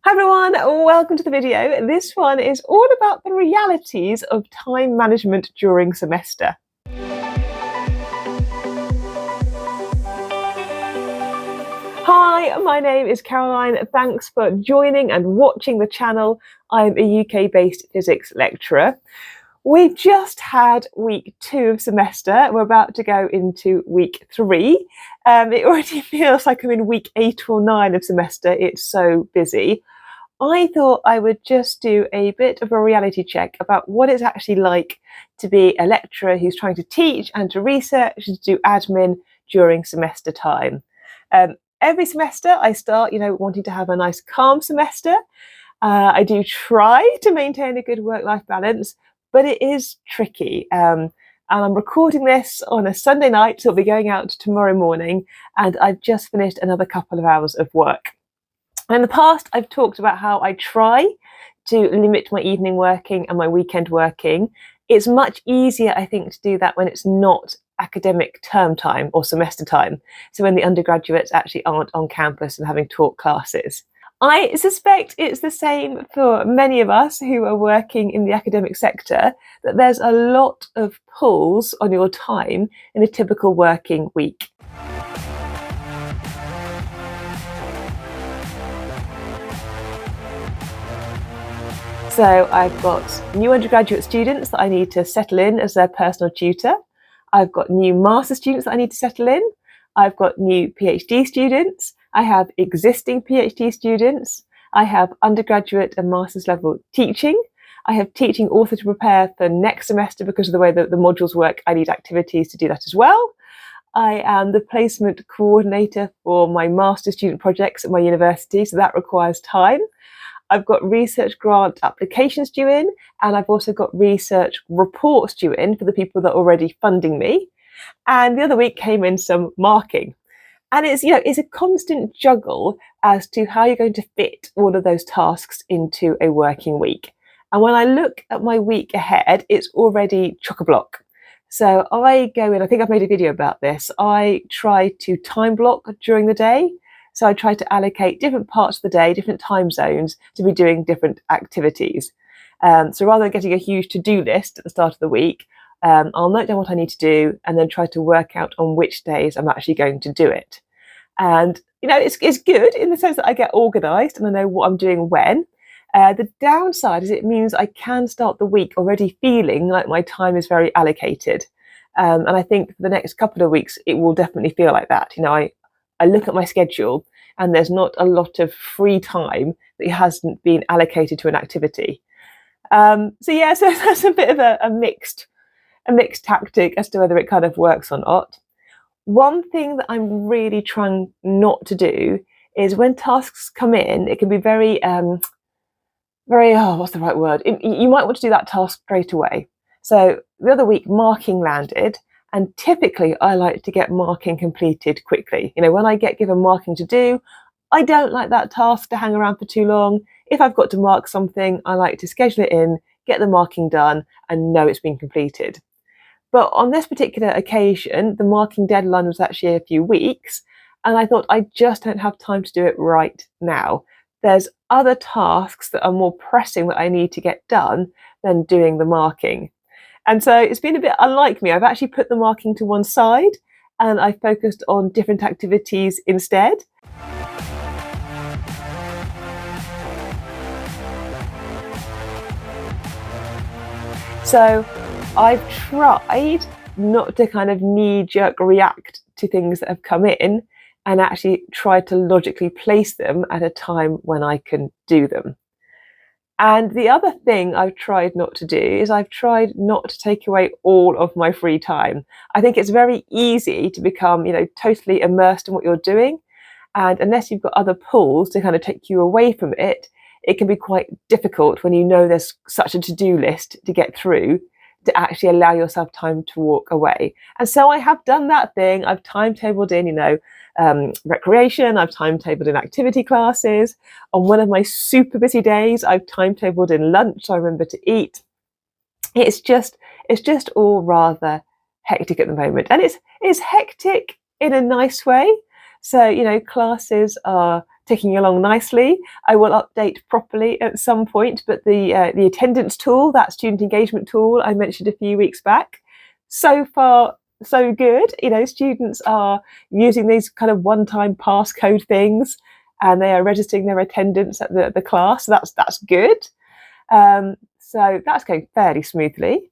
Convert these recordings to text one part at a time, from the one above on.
Hi everyone, welcome to the video. This one is all about the realities of time management during semester. Hi, my name is Caroline. Thanks for joining and watching the channel. I'm a UK-based physics lecturer. We've just had week 2 of semester. We're about to go into week 3. It already feels like I'm in week 8 or 9 of semester. It's so busy. I thought I would just do a bit of a reality check about what it's actually like to be a lecturer who's trying to teach and to research and to do admin during semester time. Every semester I start, wanting to have a nice calm semester. I do try to maintain a good work-life balance, but it is tricky. And I'm recording this on a Sunday night, so it'll be going out tomorrow morning, and I've just finished another couple of hours of work. In the past, I've talked about how I try to limit my evening working and my weekend working. It's much easier, I think, to do that when it's not academic term time or semester time. So when the undergraduates actually aren't on campus and having taught classes. I suspect it's the same for many of us who are working in the academic sector, that there's a lot of pulls on your time in a typical working week. So I've got new undergraduate students that I need to settle in as their personal tutor. I've got new master students that I need to settle in. I've got new PhD students. I have existing PhD students. I have undergraduate and master's level teaching. I have teaching also to prepare for next semester because of the way that the modules work. I need activities to do that as well. I am the placement coordinator for my master student projects at my university, so that requires time. I've got research grant applications due in, and I've also got research reports due in for the people that are already funding me. And the other week came in some marking. And it's a constant juggle as to how you're going to fit all of those tasks into a working week. And when I look at my week ahead, it's already chock-a-block. So I go in, I think I've made a video about this. I try to time block during the day. So I try to allocate different parts of the day, different time zones to be doing different activities. So rather than getting a huge to-do list at the start of the week, I'll note down what I need to do and then try to work out on which days I'm actually going to do it. And, it's good in the sense that I get organised and I know what I'm doing when. The downside is it means I can start the week already feeling like my time is very allocated. And I think for the next couple of weeks, it will definitely feel like that. I look at my schedule and there's not a lot of free time that hasn't been allocated to an activity. So that's a bit of a mixed tactic as to whether it kind of works or not. One thing that I'm really trying not to do is when tasks come in, it can be very, what's the right word? You might want to do that task straight away. So the other week, marking landed. And typically, I like to get marking completed quickly. When I get given marking to do, I don't like that task to hang around for too long. If I've got to mark something, I like to schedule it in, get the marking done, and know it's been completed. But on this particular occasion, the marking deadline was actually a few weeks, and I thought I just don't have time to do it right now. There's other tasks that are more pressing that I need to get done than doing the marking. And so it's been a bit unlike me. I've actually put the marking to one side and I focused on different activities instead. So I've tried not to kind of knee-jerk react to things that have come in and actually try to logically place them at a time when I can do them. And the other thing I've tried not to do is I've tried not to take away all of my free time. I think it's very easy to become, totally immersed in what you're doing. And unless you've got other pulls to kind of take you away from it, it can be quite difficult when you know there's such a to-do list to get through to actually allow yourself time to walk away. And so I have done that thing. I've timetabled in, recreation, I've timetabled in activity classes. On one of my super busy days, I've timetabled in lunch, so I remember to eat. It's just all rather hectic at the moment. And it's hectic in a nice way. So, classes are ticking along nicely. I will update properly at some point, but the attendance tool, that student engagement tool I mentioned a few weeks back, so far so good. Students are using these kind of one-time passcode things, and they are registering their attendance at the class. So that's good. So that's going fairly smoothly.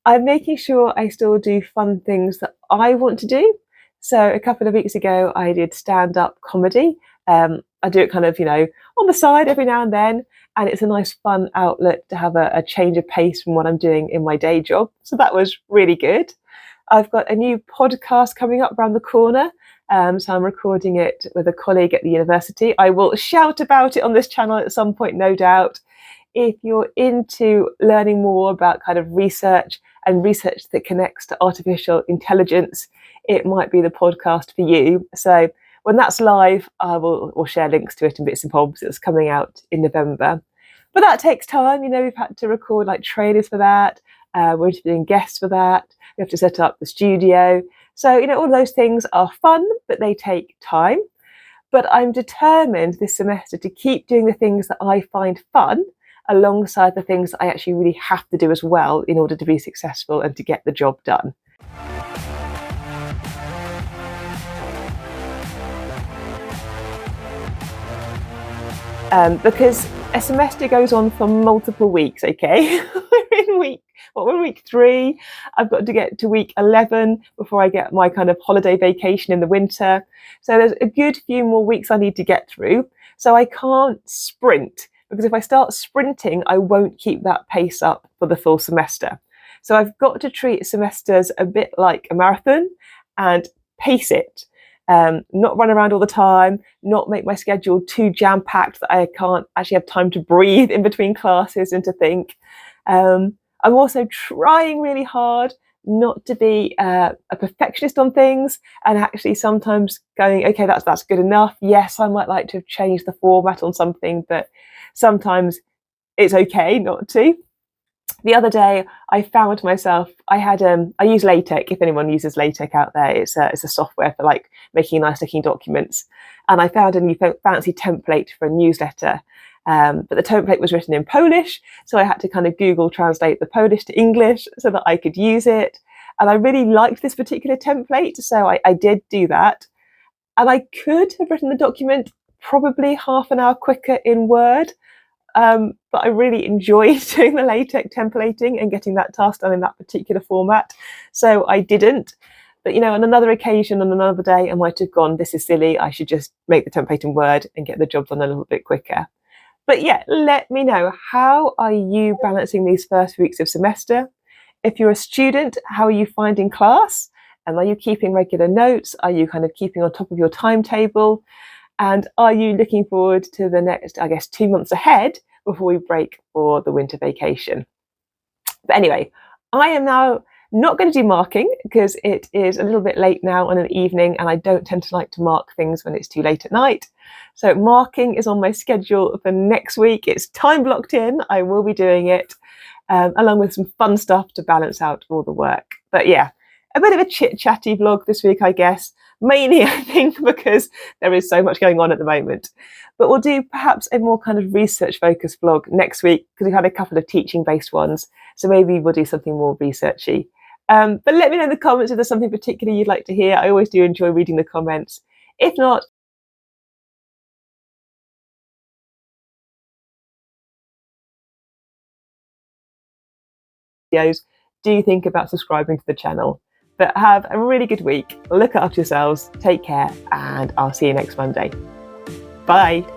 I'm making sure I still do fun things that I want to do. So a couple of weeks ago, I did stand-up comedy. I do it kind of, on the side every now and then, and it's a nice fun outlet to have a change of pace from what I'm doing in my day job. So that was really good. I've got a new podcast coming up around the corner. So I'm recording it with a colleague at the university. I will shout about it on this channel at some point, no doubt. If you're into learning more about kind of research and research that connects to artificial intelligence, it might be the podcast for you. So when that's live, I will share links to it and bits and bobs. It's coming out in November. But that takes time. We've had to record like trailers for that. We're interviewing guests for that. We have to set up the studio. So, all those things are fun, but they take time. But I'm determined this semester to keep doing the things that I find fun alongside the things that I actually really have to do as well in order to be successful and to get the job done. Because a semester goes on for multiple weeks, okay? We're in week 3. I've got to get to week 11 before I get my kind of holiday vacation in the winter. So there's a good few more weeks I need to get through. So I can't sprint, because if I start sprinting, I won't keep that pace up for the full semester. So I've got to treat semesters a bit like a marathon and pace it. Not run around all the time, not make my schedule too jam-packed that I can't actually have time to breathe in between classes and to think. I'm also trying really hard not to be a perfectionist on things, and actually sometimes going, okay, that's good enough. Yes, I might like to have changed the format on something, but sometimes it's okay not to. The other day, I found myself, I use LaTeX. If anyone uses LaTeX out there, it's a software for like making nice looking documents. And I found a new fancy template for a newsletter. But the template was written in Polish, so I had to kind of Google translate the Polish to English so that I could use it. And I really liked this particular template, so I did do that. And I could have written the document probably half an hour quicker in Word. But I really enjoyed doing the LaTeX templating and getting that task done in that particular format. So I didn't. But, on another occasion, on another day, I might have gone, this is silly. I should just make the template in Word and get the job done a little bit quicker. But yeah, let me know, how are you balancing these first weeks of semester? If you're a student, how are you finding class? And are you keeping regular notes? Are you kind of keeping on top of your timetable? And are you looking forward to the next, 2 months ahead before we break for the winter vacation? But anyway, I am now not going to do marking because it is a little bit late now on an evening, and I don't tend to like to mark things when it's too late at night. So marking is on my schedule for next week. It's time blocked in. I will be doing it, along with some fun stuff to balance out all the work. But yeah, a bit of a chit-chatty vlog this week, I guess. Mainly, I think, because there is so much going on at the moment. But we'll do perhaps a more kind of research-focused vlog next week, because we've had a couple of teaching-based ones. So maybe we'll do something more researchy. But let me know in the comments if there's something particular you'd like to hear. I always do enjoy reading the comments. If not, videos, do think about subscribing to the channel. But have a really good week. Look after yourselves, take care, and I'll see you next Monday. Bye.